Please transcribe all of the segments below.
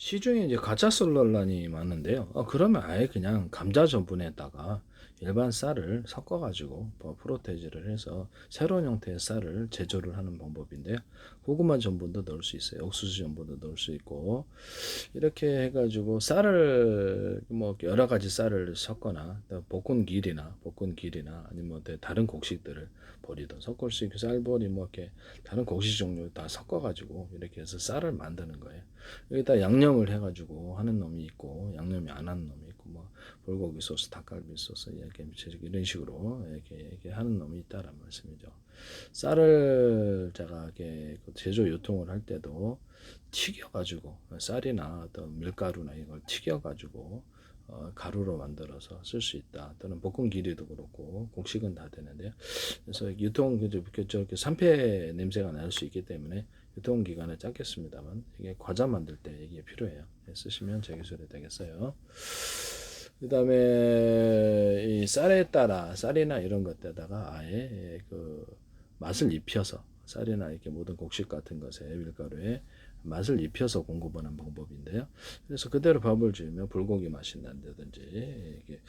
시중에 이제 가짜 썰 논란이 많은데요. 그러면 아예 그냥 감자 전분에다가 일반 쌀을 섞어가지고 뭐 프로테이즈를 해서 새로운 형태의 쌀을 제조를 하는 방법인데요. 고구마 전분도 넣을 수 있어요. 옥수수 전분도 넣을 수 있고 이렇게 해가지고 쌀을 뭐 여러 가지 쌀을 섞거나 볶은 길이나 아니면 뭐 다른 곡식들을 버리든 섞을 수 있고 쌀버리 뭐 이렇게 다른 곡식 종류 다 섞어가지고 이렇게 해서 쌀을 만드는 거예요. 여기다 양념을 해가지고 하는 놈이 있고 양념이 안 하는 놈이 있고 뭐 불고기 소스, 닭갈비 소스 이렇게 이런 식으로 이렇게 하는 놈이 있다라는 말씀이죠. 쌀을 제가 이렇게 제조 유통을 할 때도 튀겨가지고 쌀이나 어떤 밀가루나 이걸 튀겨가지고 가루로 만들어서 쓸 수 있다. 또는 볶음 기리도 그렇고 곡식은 다 되는데요. 그래서 유통 저렇게 산패 냄새가 날 수 있기 때문에 유통 기간을 짧겠습니다만 이게 과자 만들 때 이게 필요해요. 쓰시면 제 기술이 되겠어요. 그 다음에 이 쌀에 따라 쌀이나 이런 것에다가 아예 그 맛을 입혀서 쌀이나 이렇게 모든 곡식 같은 것에 밀가루에 맛을 입혀서 공급하는 방법인데요. 그래서 그대로 밥을 지으면 불고기 맛이 난다든지 이게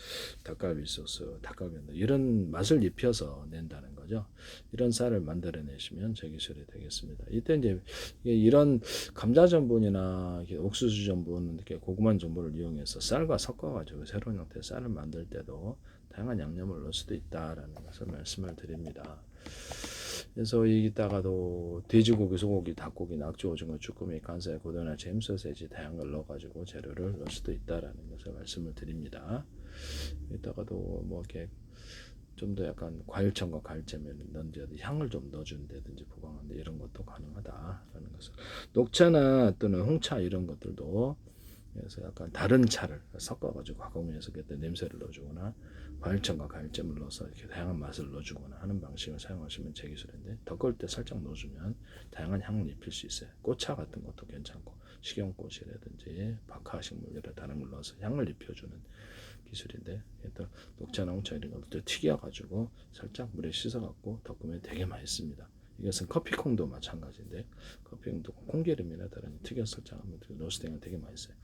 닭갈비 소스, 닭갈비 이런 맛을 입혀서 낸다는 거죠. 이런 쌀을 만들어내시면 제 기술이 되겠습니다. 이때 이제 이런 감자 전분이나 옥수수 전분, 이렇게 고구마 전분을 이용해서 쌀과 섞어가지고 새로운 형태의 쌀을 만들 때도 다양한 양념을 넣을 수도 있다라는 것을 말씀을 드립니다. 그래서 이따가도 돼지고기, 소고기, 닭고기, 낙지, 오징어, 쭈꾸미, 간살, 고등어, 잼, 소세지 다양한 걸 넣어가지고 재료를 넣을 수도 있다라는 것을 말씀을 드립니다. 이따가도 뭐 이렇게 좀 더 약간 과일청과 과일잼을 넣는다든지 향을 좀 넣어준다든지 보강한데 이런 것도 가능하다라는 것을. 녹차나 또는 홍차 이런 것들도 그래서 약간 다른 차를 섞어가지고 가공해서 그때 냄새를 넣어주거나 과일청과 과일잼을 넣어서 이렇게 다양한 맛을 넣어주거나 하는 방식을 사용하시면 제 기술인데 덮을 때 살짝 넣어주면 다양한 향을 입힐 수 있어요. 꽃차 같은 것도 괜찮고 식용꽃이라든지 박하 식물 여러 다른 걸 넣어서 향을 입혀주는 기술인데 또 녹차나 홍차 이런 것도 튀겨가지고 살짝 물에 씻어갖고 덮으면 되게 맛있습니다. 이것은 커피콩도 마찬가지인데 커피콩도 콩기름이나 다른 튀겨서 살짝 하면 로스팅은 되게 맛있어요.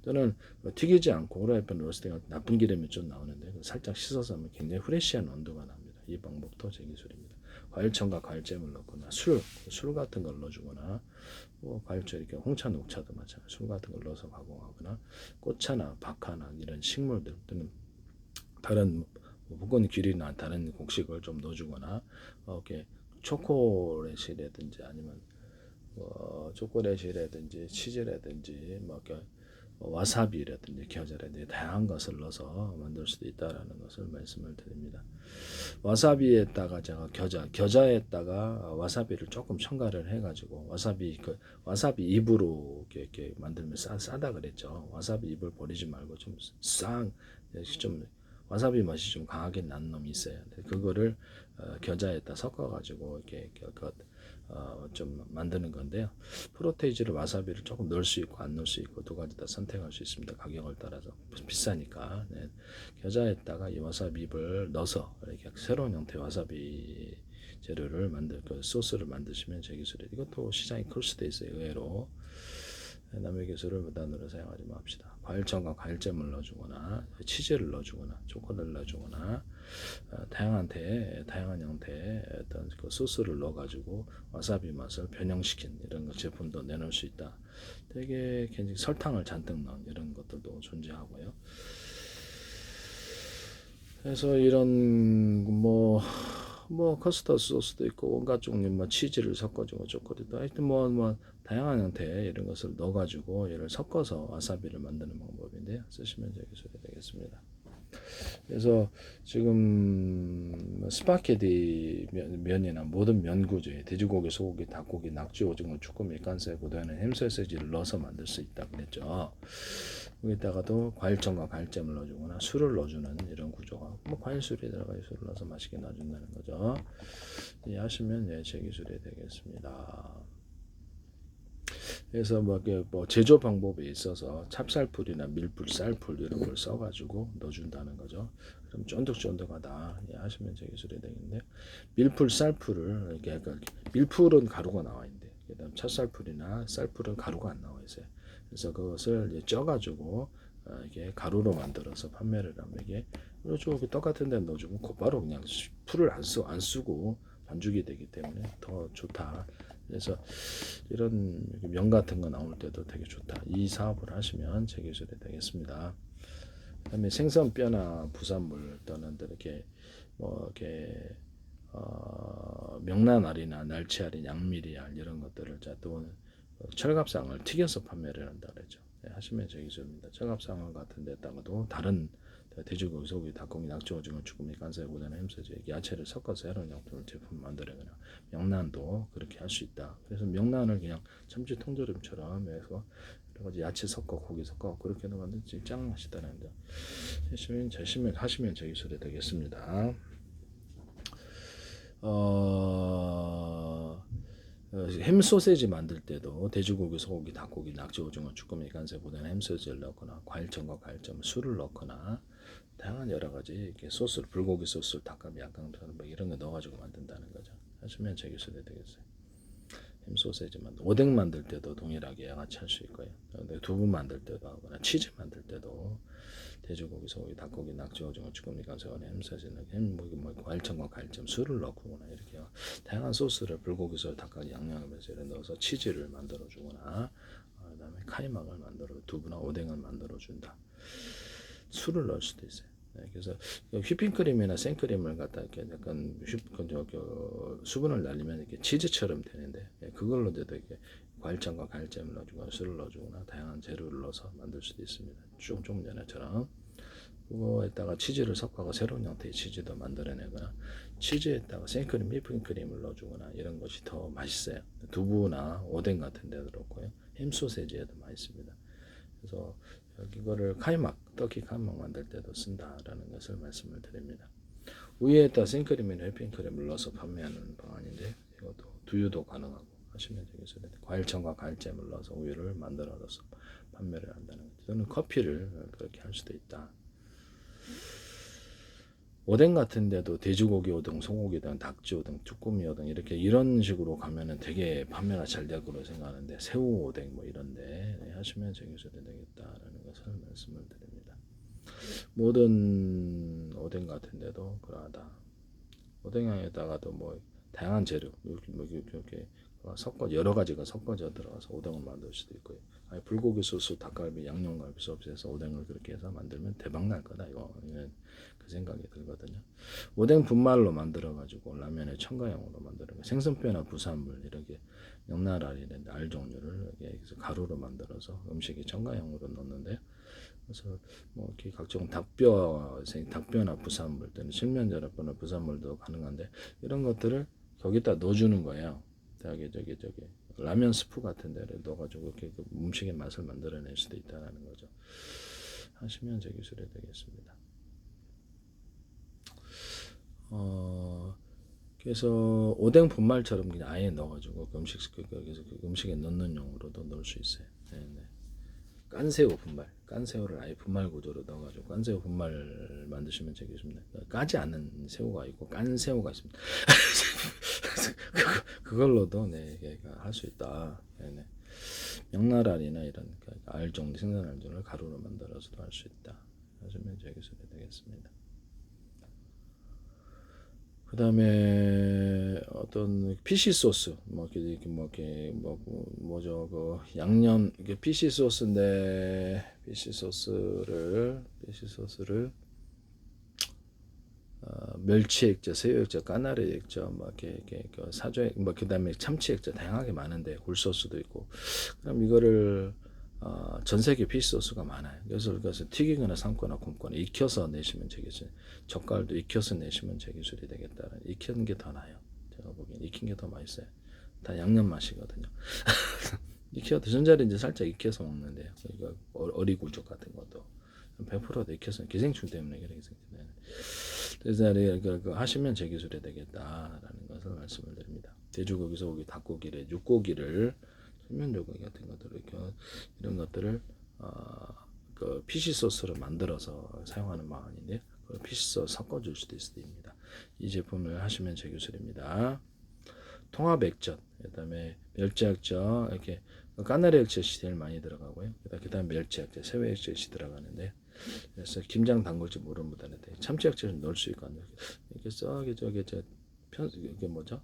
또는 튀기지 않고 후라이팬 로스팅할 때 나쁜 기름이 좀 나오는데 살짝 씻어서 하면 굉장히 프레시한 온도가 납니다. 이 방법도 제 기술입니다. 과일청과 과일잼을 넣거나 술 같은 걸 넣어주거나 뭐 과일청 이렇게 홍차, 녹차도 마찬가지 술 같은 걸 넣어서 가공하거나 꽃차나 박하나 이런 식물들 또는 다른 묵은 귤이나 다른 곡식을 좀 넣어주거나 이렇게 초콜릿이라든지 아니면 초콜릿이라든지 치즈라든지 뭐 이렇게 와사비라든지 겨자라든지 다양한 것을 넣어서 만들 수도 있다라는 것을 말씀을 드립니다. 와사비에다가 제가 겨자에다가 와사비를 조금 첨가를 해가지고 와사비 잎으로 이렇게 만들면 싸다 그랬죠. 와사비 잎을 버리지 말고 좀 와사비 맛이 좀 강하게 나는 놈이 있어요. 그거를 겨자에다 섞어가지고 이렇게 좀 만드는 건데요. 프로테이즈를 와사비를 조금 넣을 수 있고 안 넣을 수 있고 두 가지 다 선택할 수 있습니다. 가격을 따라서 비싸니까. 네. 겨자에다가 이 와사비 잎을 넣어서 이렇게 새로운 형태의 와사비 재료를 소스를 만드시면 제 기술이 이것도 시장이 클 수도 있어요. 의외로. 남의 기술을 무단으로 사용하지 맙시다. 과일청과 과일잼을 넣어주거나 치즈를 넣어주거나 초콜릿을 넣어주거나 다양한 형태의 어떤 그 소스를 넣어가지고 와사비 맛을 변형시킨 이런 제품도 내놓을 수 있다. 되게 굉장히 설탕을 잔뜩 넣은 이런 것들도 존재하고요. 그래서 이런 커스터드 소스도 있고 온갖 종류 치즈를 섞어주고 초콜릿도 하여튼 다양한 형태의 이런 것을 넣어가지고 얘를 섞어서 와사비를 만드는 방법인데요. 쓰시면 제 기술이 되겠습니다. 그래서 지금 스파게티 면이나 모든 면 구조에 돼지고기, 소고기, 닭고기, 낙지, 오징어, 쭈꾸미, 간살, 고등어는 햄 소시지를 넣어서 만들 수 있다 그랬죠. 여기다가도 과일청과 과일잼을 넣어주거나 술을 넣어주는 이런 구조가 과일술이 들어가서 술을 넣어서 맛있게 놔준다는 거죠. 이해하시면 제 기술이 되겠습니다. 그래서 제조 방법에 있어서 찹쌀풀이나 밀풀, 쌀풀 이런 걸 써가지고 넣어준다는 거죠. 그럼 쫀득쫀득하다 하시면 제 기술이 되겠는데 밀풀, 쌀풀을 이렇게 밀풀은 가루가 나와 있는데 그다음 찹쌀풀이나 쌀풀은 가루가 안 나와 있어요. 그래서 그것을 이제 쪄가지고 이게 가루로 만들어서 판매를 하면 이게 그렇죠. 똑같은 데 넣어주면 곧바로 그냥 풀을 안 쓰고 반죽이 되기 때문에 더 좋다. 그래서 이런 면 같은 거 나올 때도 되게 좋다. 이 사업을 하시면 제 기술이 되겠습니다. 그다음에 생선뼈나 부산물 또는 이렇게 뭐 이렇게 명란알이나 날치알이 양미리알 이런 것들을 또 철갑상을 튀겨서 판매를 한다 그랬죠. 네, 하시면 제 기술입니다. 철갑상을 같은 데다가도 다른 돼지고기, 소고기, 닭고기, 낙지, 오징어, 쭈꾸미, 간사이, 고다나, 햄소지, 야채를 섞어서 새로운 용도를 제품 만들어거나 명란도 그렇게 할 수 있다. 그래서 명란을 그냥 참치 통조림처럼 해서 여러 가지 야채 섞어 고기 섞어 그렇게도 만들지 짱 맛있다는 거 하시면 제 기술이 되겠습니다. 햄 소세지 만들 때도 돼지고기, 소고기, 닭고기, 낙지, 오징어, 쭈꾸미, 간새보다는 햄 소세지를 넣거나 과일청과 과일점, 술을 넣거나 다양한 여러 가지 이렇게 소스를 불고기 소스를 닭가미, 양강천 뭐 이런 거 넣어가지고 만든다는 거죠. 하시면 제 기술이 되겠어요. 햄 소세지 오뎅 만들 때도 동일하게 양아치 할 수 있고요. 두부 만들 때도 하거나 치즈 만들 때도 돼지고기, 소고기, 닭고기, 낙지, 오징어, 쭈꾸미, 간새우나 햄소세지는 뭐 과일청과 과일점, 술을 넣거나 이렇게 다양한 소스를 불고기 소스, 닭가지, 양념하면서 이런 넣어서 치즈를 만들어주거나 그다음에 카이막을 만들어 두부나 오뎅을 만들어준다. 술을 넣을 수도 있어요. 네, 그래서 휘핑크림이나 생크림을 갖다 이렇게 약간 수분을 날리면 이렇게 치즈처럼 되는데 그걸로도 이렇게 과일청과 과일잼을 넣어주거나 술을 넣어주거나 다양한 재료를 넣어서 만들 수도 있습니다. 좀 전에처럼 그거에다가 치즈를 섞어서 새로운 형태의 치즈도 만들어내거나 치즈에다가 생크림, 휘핑크림을 넣어주거나 이런 것이 더 맛있어요. 두부나 오뎅 같은 데도 그렇고요. 햄 소세지에도 맛있습니다. 그래서 이거를 떡이 카이막 만들 때도 쓴다라는 것을 말씀을 드립니다. 위에다 생크림이나 휘핑크림을 넣어서 판매하는 방안인데 이것도 두유도 가능하고 하시면 되겠습니다. 과일청과 과일잼을 넣어서 우유를 만들어서 판매를 한다는 거죠. 또는 커피를 그렇게 할 수도 있다. 오뎅 같은 데도 돼지고기 오뎅, 소고기 오뎅, 닭지 오뎅, 쭈꾸미 오뎅 이렇게 이런 식으로 가면은 되게 판매가 잘 될 거로 생각하는데 새우 오뎅 뭐 이런데 하시면 제 기술이 되겠다라는 것을 말씀을 드립니다. 모든 오뎅 같은 데도 그러하다. 오뎅향에다가도 뭐 다양한 재료 이렇게 섞어 여러 가지가 섞어져 들어가서 오뎅을 만들 수도 있고요. 아니, 불고기 소스, 닭갈비, 양념갈비 소스에서 오뎅을 그렇게 해서 만들면 대박 날 거다 이거 그 생각이 들거든요. 오뎅 분말로 만들어 가지고 라면에 첨가용으로 만들어 생선뼈나 부산물 이렇게 명나라리는 알 종류를 이렇게 가루로 만들어서 음식에 첨가용으로 넣는데 그래서 뭐 이렇게 각종 닭뼈나 부산물 또는 실면자라뼈나 부산물도 가능한데 이런 것들을 거기다 넣어주는 거예요. 저기 라면 스프 같은 데를 넣어가지고 이렇게 음식의 맛을 만들어낼 수도 있다는 거죠. 하시면 제 기술이 되겠습니다. 그래서 오뎅 분말처럼 그냥 아예 넣어가지고 음식에 넣는 용으로도 넣을 수 있어요. 네네. 깐새우 분말, 깐새우를 아예 분말 구조로 넣어가지고 깐새우 분말 만드시면 되겠습니다. 까지 않는 새우가 있고 깐새우가 있습니다. 그걸로도 할 수 있다. 네네. 명나라리나 이런 알종, 생선알종을 가루로 만들어서도 할 수 있다. 하시면 되겠습니다. 그 다음에 어떤 피시 소스, 뭐죠, 양념, 이게 피시 소스인데, 피시 소스를, 멸치 액젓, 새우 액젓, 까나리 액젓, 사조, 그 다음에 참치 액젓, 다양하게 많은데, 굴소스도 있고, 그럼 이거를, 전 세계 피시 소스가 많아요. 그래서 튀기거나 삶거나 굽거나 익혀서 내시면 되겠어요. 젓갈도 익혀서 내시면 제 기술이 되겠다. 익힌 게 더 나아요. 제가 보기엔 익힌 게 더 맛있어요. 다 양념 맛이거든요. 익혀도 전자레인지 살짝 익혀서 먹는데요. 이거 어리굴젓 같은 것도 100%도 익혀서 기생충 때문에 그렇게 생기네. 그래서 하시면 제 기술이 되겠다라는 것을 말씀을 드립니다. 돼지고기, 소고기, 닭고기를, 육고기를 설면조고기 같은 것들을 이런 것들을 그 피시 소스를 만들어서 사용하는 방안인데 그 피시 소스 섞어줄 수도 있습니다. 이 제품을 하시면 제 기술입니다. 통합 액젓, 그다음에 멸치 액젓 이렇게 까나리 액젓이 제일 많이 들어가고요. 그다음 멸치 액젓, 새우 액젓이 들어가는데, 그래서 김장 담글지 모르는 분들한테 참치 액젓을 넣을 수 있고 안 넣을 수 있고, 이렇게 썩이 저기 이게 뭐죠?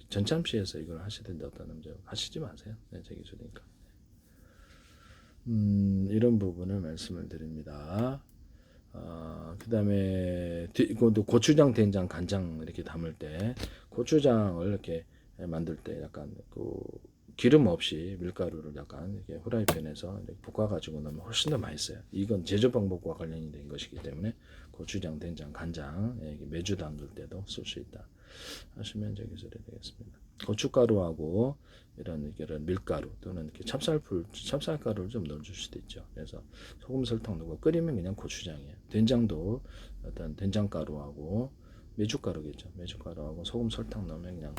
전참시에서 이걸 하시든지 어떤 남자 하시지 마세요. 네, 제 기술이니까. 이런 부분을 말씀을 드립니다. 그다음에 고추장, 된장, 간장 이렇게 담을 때 고추장을 이렇게 만들 때 약간 그 기름 없이 밀가루를 약간 이렇게 후라이팬에서 이렇게 볶아가지고 넣으면 훨씬 더 맛있어요. 이건 제조 방법과 관련이 된 것이기 때문에 고추장, 된장, 간장 매주 담글 때도 쓸 수 있다 하시면 저기 소리 되겠습니다. 고춧가루하고 이런 밀가루 또는 이렇게 찹쌀가루를 좀 넣어줄 수도 있죠. 그래서 소금, 설탕 넣고 끓이면 그냥 고추장이에요. 된장도 어떤 된장가루하고 메주가루겠죠. 메주가루하고 소금, 설탕 넣으면 그냥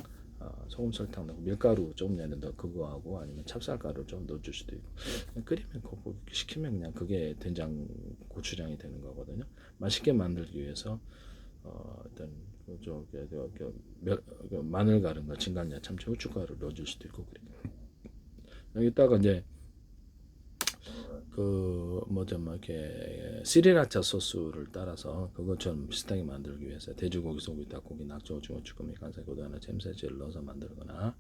소금, 설탕 넣고 밀가루 좀 내는데 그거하고 아니면 찹쌀가루 좀 넣어줄 수도 있고 끓이면 그거 식히면 그냥 그게 된장 고추장이 되는 거거든요. 맛있게 만들기 위해서 어떤 마늘 가른 거, 진간장, 참치, 후춧가루 넣어줄 수도 있고 그래. 여기다가 이제 그 뭐죠, 뭐 이렇게 스리라차 소스를 따라서 그것처럼 비슷하게 만들기 위해서 돼지고기, 소고기, 닭고기, 낙지, 오징어, 쭈꾸미, 간살고기 하나 잼새치를 넣어서 만들거나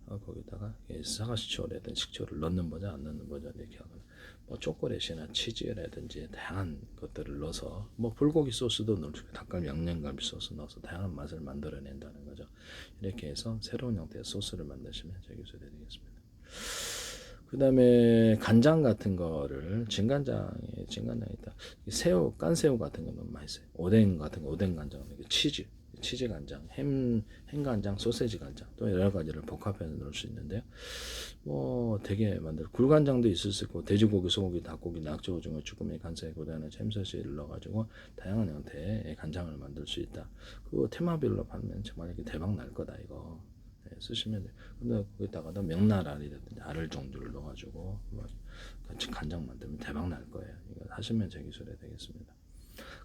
거기다가 사과식초라든지 식초를 넣는 버전, 안 넣는 버전 이렇게 하거나 뭐 초콜릿이나 치즈라든지 다양한 것들을 넣어서 뭐 불고기 소스도 넣을 수 있고 닭갈비, 양념갈비 소스 넣어서 다양한 맛을 만들어낸다는 거죠. 이렇게 해서 새로운 형태의 소스를 만드시면 저기 되겠습니다. 그 다음에 간장 같은 거를 진간장에 있다. 새우, 깐새우 같은 거 너무 맛있어요. 오뎅 같은 거, 오뎅 간장, 치즈 간장, 햄 간장, 소세지 간장, 또 여러 가지를 복합해서 넣을 수 있는데요. 뭐 되게 굴간장도 있을 수 있고 돼지고기, 소고기, 닭고기, 낙지, 오징어, 쭈꾸미, 간살, 고다나, 잼소스를 넣어가지고 다양한 형태의 간장을 만들 수 있다. 그거 테마별로 팔면 정말 이렇게 대박 날 거다 이거. 쓰시면 돼요. 근데 거기다가 명나라라든지 알을 종류를 넣어가지고 뭐 같이 간장 만들면 대박 날 거예요. 이거 하시면 제 기술이 되겠습니다.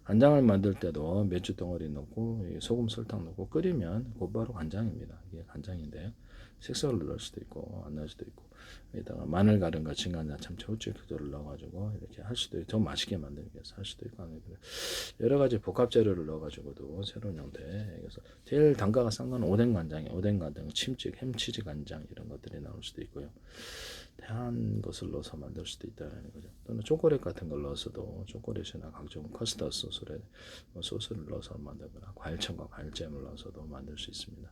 간장을 만들 때도 맥주 덩어리 넣고 소금, 설탕 넣고 끓이면 곧바로 간장입니다. 이게 간장인데요. 색소를 넣을 수도 있고 안 넣을 수도 있고 여기다가 마늘 가른 거, 진간장, 참치, 후추를 넣어가지고 이렇게 할 수도 있고 더 맛있게 만들기 위해서 할 수도 있고 여러 가지 복합 재료를 넣어가지고도 새로운 형태. 그래서 제일 단가가 싼 건 오뎅 간장이에요. 오뎅 간장, 침찍, 햄치즈 간장 이런 것들이 나올 수도 있고요. 다양한 것을 넣어서 만들 수도 있다는 거죠. 또는 초콜릿 같은 걸 넣어서도 초콜릿이나 각종 커스터드 소스를 넣어서 만들거나 과일청과 과일잼을 넣어서도 만들 수 있습니다.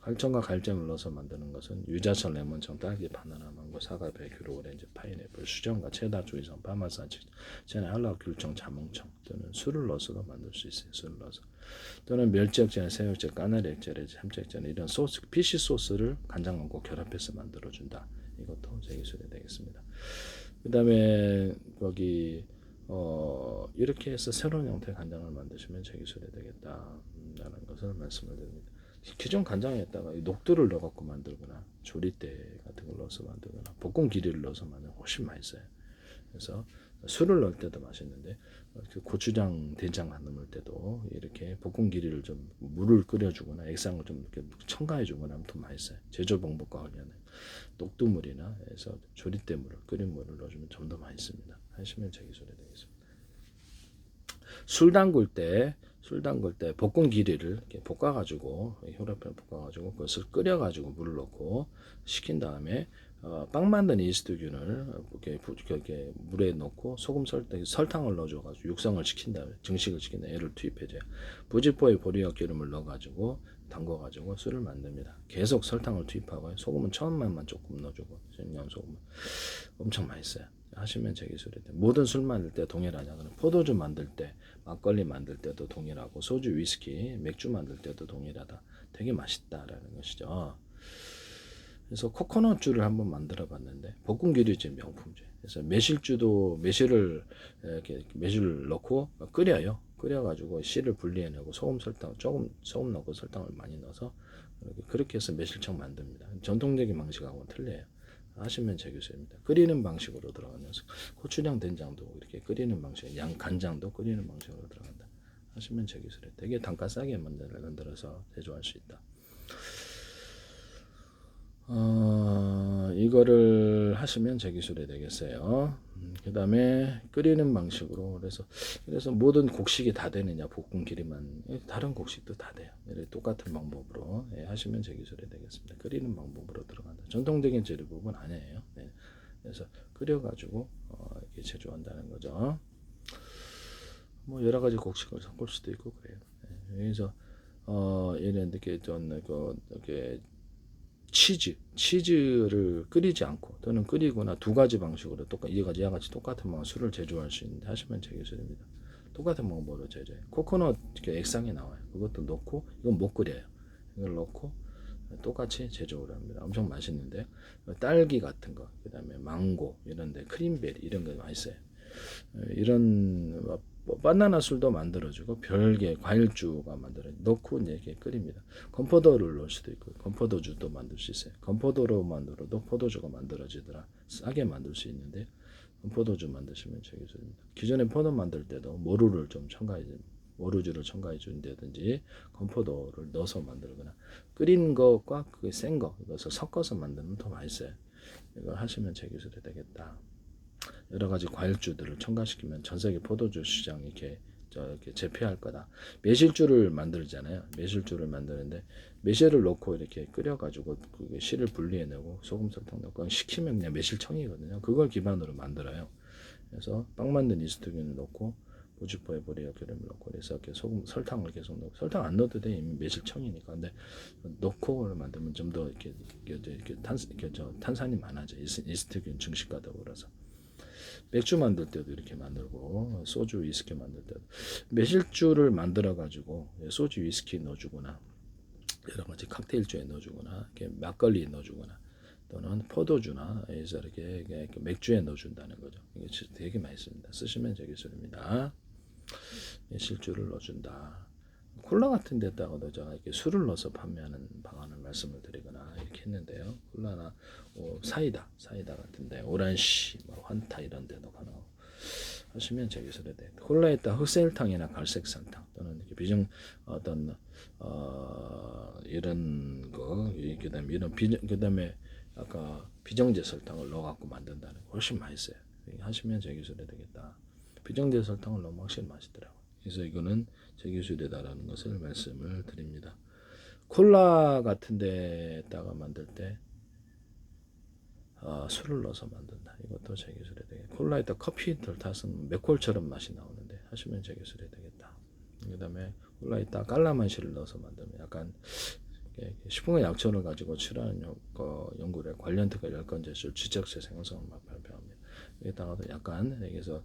과일청과 과일잼을 넣어서 만드는 것은 유자청, 레몬청, 딸기, 바나나, 망고, 사과, 배, 귤, 오렌지, 파인애플, 수정과 체다, 조이성, 파마산, 체나, 할라, 귤청, 자몽청 또는 술을 넣어서도 만들 수 있어요. 술을 넣어서 또는 멸치액젓, 새우액젓, 까나리 액젓, 참치액젓 이런 소스, 피시 소스를 간장하고 결합해서 만들어준다. 이것도 제 기술이 되겠습니다. 그 다음에 거기 이렇게 해서 새로운 형태의 간장을 만드시면 제 기술이 되겠다라는 것을 말씀을 드립니다. 기존 간장에다가 녹두를 넣어갖고 만들거나 조리대 같은 걸 넣어서 만들거나 볶음 기리를 넣어서 만들면 훨씬 맛있어요. 그래서 술을 넣을 때도 맛있는데 고추장, 된장 넣을 때도 이렇게 볶음 기리를 좀 물을 끓여주거나 액상을 좀 이렇게 첨가해주거나 하면 더 맛있어요. 제조 방법과 관련해 녹두물이나 해서 조리대 물을 끓인 물을 넣어주면 좀 더 맛있습니다. 하시면 제 기술이 되겠습니다. 술 담글 때 볶은 기리를 이렇게 볶아가지고 혈압을 볶아가지고 그것을 끓여가지고 물을 넣고 식힌 다음에 빵 만든 이스트균을 이렇게 물에 넣고 소금, 설탕을 넣어줘가지고 육성을 시킨 다음에 증식을 시킨 다음에 얘를 투입해줘요. 부직포에 보리와 기름을 넣어가지고 담궈가지고 술을 만듭니다. 계속 설탕을 투입하고 소금은 처음만 조금 넣어주고 소금은 엄청 맛있어요. 하시면 제 기술이 돼. 모든 술 만들 때 동일하냐? 그럼 포도주 만들 때, 막걸리 만들 때도 동일하고, 소주, 위스키, 맥주 만들 때도 동일하다. 되게 맛있다라는 것이죠. 그래서 코코넛주를 한번 만들어 봤는데 볶음 기류제 명품주. 그래서 매실을 이렇게 매실을 넣고 끓여요. 끓여가지고 씨를 분리해내고 소금 넣고 설탕을 많이 넣어서 그렇게 해서 매실청 만듭니다. 전통적인 방식하고는 틀려요. 하시면 제 기술입니다. 끓이는 방식으로 들어가면서 고추장, 된장도 이렇게 끓이는 방식, 간장도 끓이는 방식으로 들어간다. 하시면 제 기술에 되게 단가 싸게 만들어서 제조할 수 있다. 이거를 하시면 제 기술이 되겠어요. 그 다음에 끓이는 방식으로 그래서 모든 곡식이 다 되느냐 볶은 기름만 다른 곡식도 다 돼요. 이렇게 똑같은 방법으로 하시면 제 기술이 되겠습니다. 끓이는 방법으로 들어간다. 전통적인 재료법은 아니에요. 네. 그래서 끓여가지고 이렇게 제조한다는 거죠. 뭐 여러 가지 곡식을 섞을 수도 있고 그래요. 네. 그래서 이런 이렇게 이렇게 치즈를 끓이지 않고 또는 끓이거나 두 가지 방식으로 이같이 똑같은 술을 제조할 수 있는데 하시면 제 기술입니다. 똑같은 방법으로 제조해. 코코넛 액상이 나와요. 그것도 넣고 이건 못 끓여요. 이걸 넣고 똑같이 제조를 합니다. 엄청 맛있는데 딸기 같은 거, 그다음에 망고 이런데 크림베리 이런 거 맛있어요. 이런 바나나 술도 만들어주고 별개 과일주가 만들어 넣고 이렇게 끓입니다. 건포도를 넣을 수도 있고 건포도주도 만들 수 있어요. 건포도로 만들어도 포도주가 만들어지더라. 싸게 만들 수 있는데 건포도주 만드시면 제기술입니다. 기존에 포도 만들 때도 모루주를 첨가해 준다든지 건포도를 넣어서 만들거나 끓인 것과 그 센 거 이것을 섞어서 만들면 더 맛있어요. 이걸 하시면 제기술이 되겠다. 여러 가지 과일주들을 첨가시키면 전 세계 포도주 시장이 이렇게 재패할 거다. 매실주를 만들잖아요. 매실주를 만드는데 매실을 넣고 이렇게 끓여가지고 그 씨를 분리해내고 소금 설탕 넣고 식히면 그냥 매실청이거든요. 그걸 기반으로 만들어요. 그래서 빵 만든 이스트균을 넣고 보지포에 보리와 기름을 넣고 그래서 이렇게 소금 설탕을 계속 넣고 설탕 안 넣어도 돼. 이미 매실청이니까. 근데 넣고 만들면 좀 더 이렇게 탄산이 많아져. 이스트균 증식가다 그래서. 맥주 만들 때도 이렇게 만들고 소주 위스키 만들 때도 매실주를 만들어 가지고 소주 위스키 넣어주거나 여러 가지 칵테일주에 넣어주거나 이렇게 막걸리에 넣어주거나 또는 포도주나 해서 이렇게 맥주에 넣어준다는 거죠. 이게 되게 맛있습니다. 쓰시면 되겠습니다. 매실주를 넣어준다. 콜라 같은 데다가도 제가 이렇게 술을 넣어서 판매하는 방안을 말씀을 드리거나 이렇게 했는데요. 콜라나 사이다 같은데 오란시, 환타 이런 데도 가능하고 하시면 제 기술에 대해 콜라에다 흑설탕이나 갈색 설탕 또는 이렇게 어떤 이런 거 그다음에 그다음에 아까 비정제 설탕을 넣어갖고 만든다는 거 훨씬 맛있어요. 하시면 제 기술에 되겠다. 비정제 설탕을 넣으면 확실히 맛있더라고요. 그래서 이거는 제 기술이다라는 것을 말씀을 드립니다. 콜라 같은 데다가 만들 때 술을 넣어서 만든다. 이것도 제 기술이 되겠다. 콜라에다 커피 덜 타서는 맥콜처럼 맛이 나오는데 하시면 제 기술이 되겠다. 그 다음에 콜라에다 깔라만시를 넣어서 만들면 약간 식품의 약초를 가지고 출하는 연구를 관련 특허 10건째 술 지적세 생성을 발표합니다. 여기다가도 약간 여기서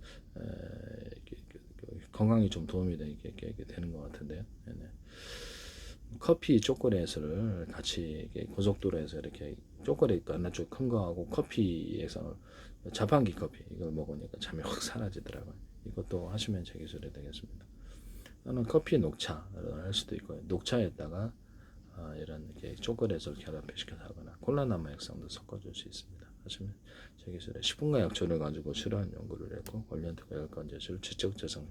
건강에 좀 도움이 되는 것 같은데요. 네네. 커피 초콜릿을 같이 고속도로에서 이렇게 초콜릿 하나 쭉 큰 거하고 커피에서 자판기 커피 이걸 먹으니까 잠이 확 사라지더라고요. 이것도 하시면 제 기술이 되겠습니다. 또는 커피 녹차를 할 수도 있고요. 녹차에다가 이런 이렇게 초콜릿을 결합시켜서 하거나 콜라나마 액상도 섞어줄 수 있습니다. 하시면 제 기술에 식품과 약초를 가지고 실험한 연구를 했고 관련 특허 10건째 술 지적 재성